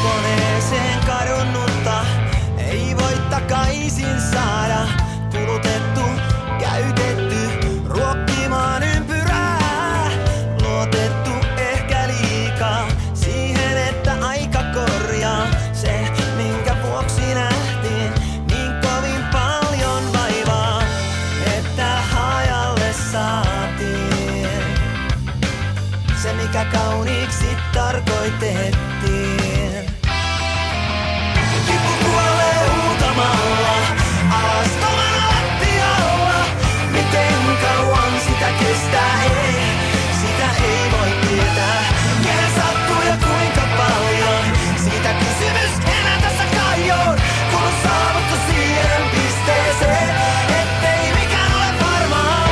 Koneeseen kadonnutta ei voi takaisin saada. Kulutettu, käytetty, ruokkimaan ympyrää. Luotettu ehkä liikaa siihen, että aika korjaa se, minkä vuoksi nähtiin niin kovin paljon vaivaa, että hajalle saatiin se, mikä kauniiksi tarkoitettiin. Kipu kuolee huutamalla, alas kovana lattialla. Miten kauan sitä kestää, sitä ei voi tietää. Kenen sattuu ja kuinka paljon, siitä kysymys enää tässä kaijoon. Kun on saavuttu siihen pisteeseen, ettei mikään ole varmaa.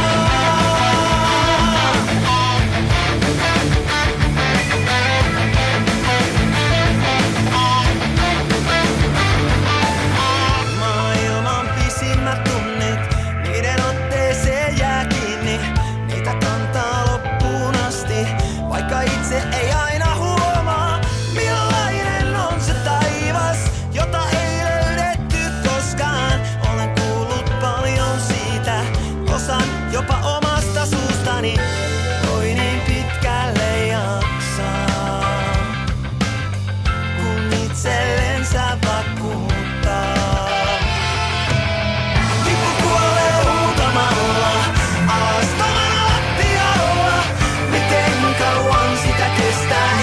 Maailman pisimmät tunnit, niiden otteeseen jää kiinni. Niitä kantaa loppuun asti, vaikka itse ei aina huomaa. Millainen on se taivas, jota ei löydetty koskaan. Olen kuullut paljon siitä, osan jopa omasta suustani. Voi niin pitkälle jaksaa, kun itsellensä vakuuttaa. Kipu kuolee huutamalla, alas kovana lattialla. Miten kauan sitä kestää,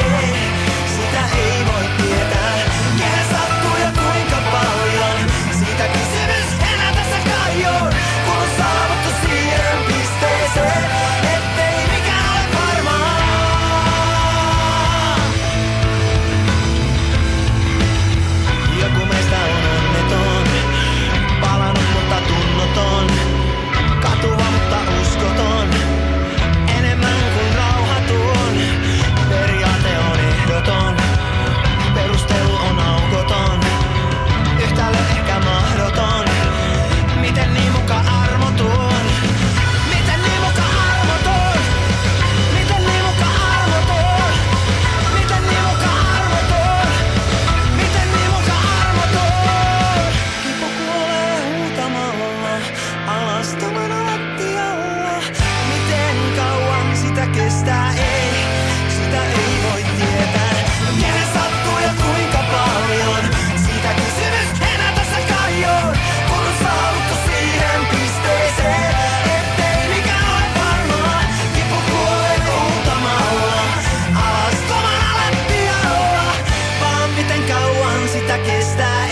sitä ei voi tietää. Kenen sattuu ja kuinka paljon, siitä kysymys enää tässä kaijoon. Kun on saavuttu siihen pisteeseen, ettei mikään ole varmaa. Joku meistä on onneton, palannut mutta tunnoton, katuva mutta uskoton, enemmän kuin rauhaton. Periaate on ehdoton, perustelu on aukoton, yhtälö ehkä mahdoton. Miten niin muka armoton? Miten niin muka armoton? Miten niin muka armoton? Miten niin muka armoton? Miten niin muka armoton? Kipu kuolee huutamalla, alas tovana lattialla. Miten kauan sitä kestää, sitä ei voi tietää. Kenen sattuu ja kuinka paljon, siitä kysymys enää tässä kaijoon. Kun on saavuttu siihen pisteeseen, ettei mikään ole varmaa. Kipu kuolee huutamalla, alas kovana lattialla. Vaan miten kauan sitä kestää,